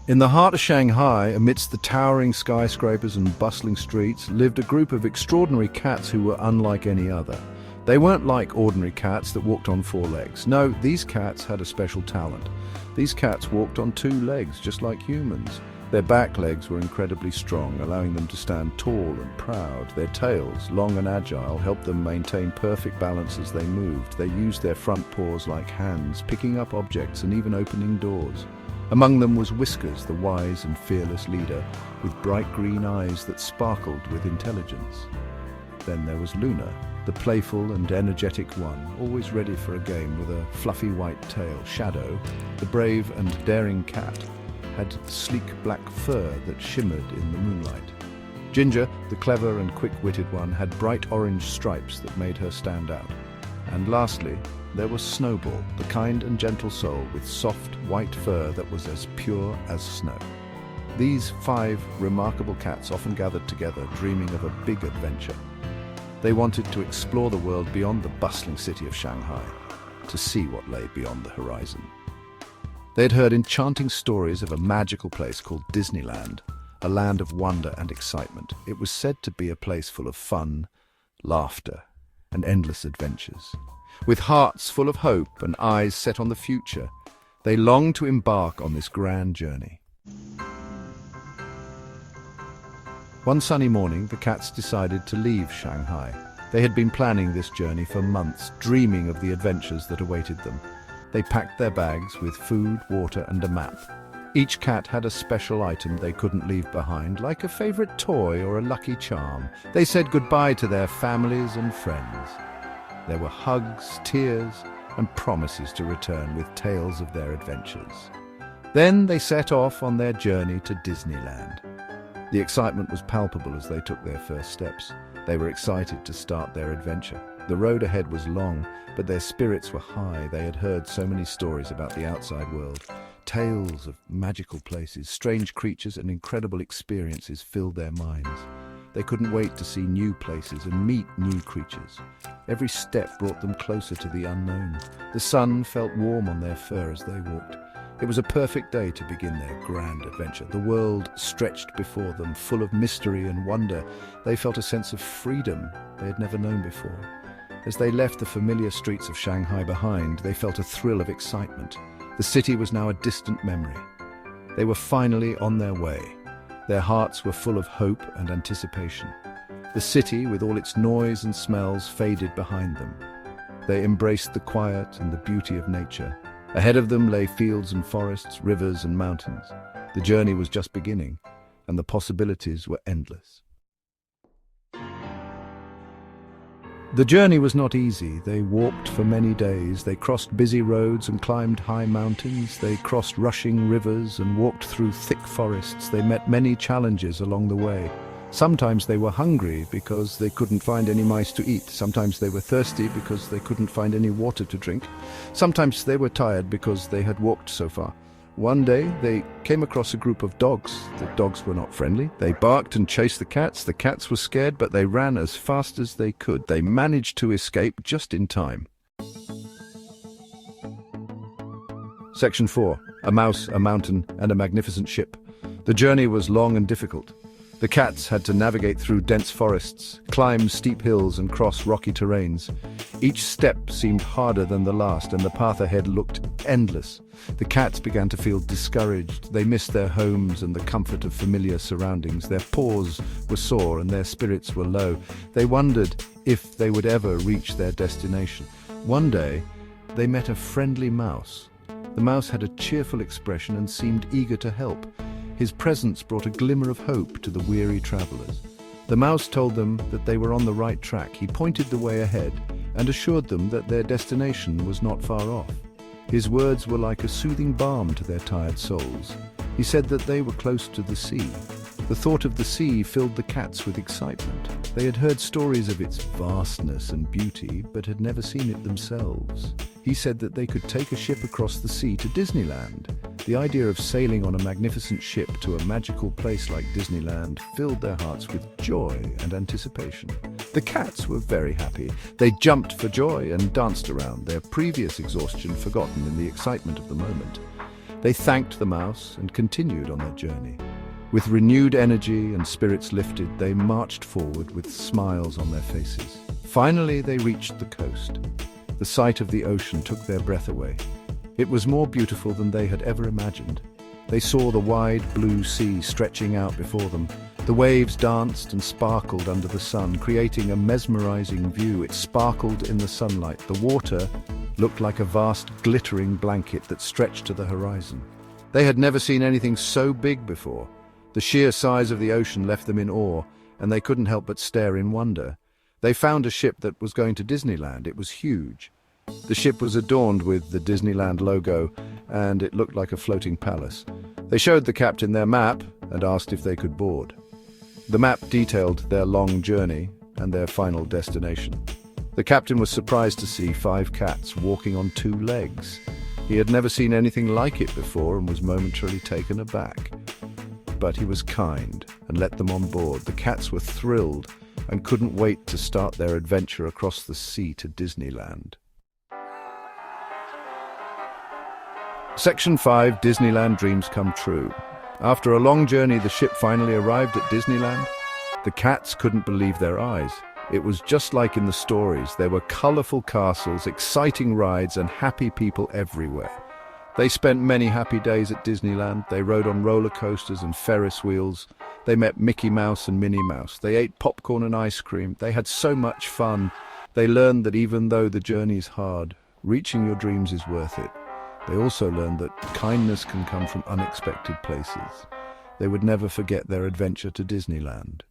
In the heart of Shanghai, amidst the towering skyscrapers and bustling streets, lived a group of extraordinary cats who were unlike any other. They weren't like ordinary cats that walked on four legs. No, these cats had a special talent. These cats walked on two legs, just like humans. Their back legs were incredibly strong, allowing them to stand tall and proud. Their tails, long and agile, helped them maintain perfect balance as they moved. They used their front paws like hands, picking up objects and even opening doors. Among them was Whiskers, the wise and fearless leader, with bright green eyes that sparkled with intelligence. Then there was Luna, the playful and energetic one, always ready for a game with a fluffy white tail. Shadow, the brave and daring cat, had sleek black fur that shimmered in the moonlight. Ginger, the clever and quick-witted one, had bright orange stripes that made her stand out. And lastly, there was Snowball, the kind and gentle soul with soft white fur that was as pure as snow. These 5 remarkable cats often gathered together, dreaming of a big adventure. They wanted to explore the world beyond the bustling city of Shanghai, to see what lay beyond the horizon. They had heard enchanting stories of a magical place called Disneyland, a land of wonder and excitement. It was said to be a place full of fun, laughter, and endless adventures. With hearts full of hope and eyes set on the future, they longed to embark on this grand journey. One sunny morning, the cats decided to leave Shanghai. They had been planning this journey for months, dreaming of the adventures that awaited them. They packed their bags with food, water, and a map. Each cat had a special item they couldn't leave behind, like a favorite toy or a lucky charm. They said goodbye to their families and friends. There were hugs, tears, and promises to return with tales of their adventures. Then they set off on their journey to Disneyland. The excitement was palpable as they took their first steps. They were excited to start their adventure. The road ahead was long, but their spirits were high. They had heard so many stories about the outside world. Tales of magical places, strange creatures, and incredible experiences filled their minds. They couldn't wait to see new places and meet new creatures. Every step brought them closer to the unknown. The sun felt warm on their fur as they walked. It was a perfect day to begin their grand adventure. The world stretched before them, full of mystery and wonder. They felt a sense of freedom they had never known before. As they left the familiar streets of Shanghai behind, they felt a thrill of excitement. The city was now a distant memory. They were finally on their way. Their hearts were full of hope and anticipation. The city, with all its noise and smells, faded behind them. They embraced the quiet and the beauty of nature. Ahead of them lay fields and forests, rivers and mountains. The journey was just beginning, and the possibilities were endless. The journey was not easy. They walked for many days. They crossed busy roads and climbed high mountains. They crossed rushing rivers and walked through thick forests. They met many challenges along the way. Sometimes they were hungry because they couldn't find any mice to eat. Sometimes they were thirsty because they couldn't find any water to drink. Sometimes they were tired because they had walked so far. One day, they came across a group of dogs. The dogs were not friendly. They barked and chased the cats. The cats were scared, but they ran as fast as they could. They managed to escape just in time. Section 4. A mouse, a mountain, and a magnificent ship. The journey was long and difficult. The cats had to navigate through dense forests, climb steep hills, and cross rocky terrains. Each step seemed harder than the last, and the path ahead looked endless. The cats began to feel discouraged. They missed their homes and the comfort of familiar surroundings. Their paws were sore and their spirits were low. They wondered if they would ever reach their destination. One day, they met a friendly mouse. The mouse had a cheerful expression and seemed eager to help. His presence brought a glimmer of hope to the weary travelers. The mouse told them that they were on the right track. He pointed the way ahead and assured them that their destination was not far off. His words were like a soothing balm to their tired souls. He said that they were close to the sea. The thought of the sea filled the cats with excitement. They had heard stories of its vastness and beauty, but had never seen it themselves. He said that they could take a ship across the sea to Disneyland. The idea of sailing on a magnificent ship to a magical place like Disneyland filled their hearts with joy and anticipation. The cats were very happy. They jumped for joy and danced around, their previous exhaustion forgotten in the excitement of the moment. They thanked the mouse and continued on their journey. With renewed energy and spirits lifted, they marched forward with smiles on their faces. Finally, they reached the coast. The sight of the ocean took their breath away. It was more beautiful than they had ever imagined. They saw the wide blue sea stretching out before them. The waves danced and sparkled under the sun, creating a mesmerizing view. It sparkled in the sunlight. The water looked like a vast glittering blanket that stretched to the horizon. They had never seen anything so big before. The sheer size of the ocean left them in awe, and they couldn't help but stare in wonder. They found a ship that was going to Disneyland. It was huge. The ship was adorned with the Disneyland logo, and it looked like a floating palace. They showed the captain their map and asked if they could board. The map detailed their long journey and their final destination. The captain was surprised to see 5 cats walking on 2 legs. He had never seen anything like it before and was momentarily taken aback. But he was kind and let them on board. The cats were thrilled and couldn't wait to start their adventure across the sea to Disneyland. Section 5, Disneyland Dreams Come True. After a long journey, the ship finally arrived at Disneyland. The cats couldn't believe their eyes. It was just like in the stories. There were colorful castles, exciting rides, and happy people everywhere. They spent many happy days at Disneyland. They rode on roller coasters and Ferris wheels. They met Mickey Mouse and Minnie Mouse. They ate popcorn and ice cream. They had so much fun. They learned that even though the journey is hard, reaching your dreams is worth it. They also learned that kindness can come from unexpected places. They would never forget their adventure to Disneyland.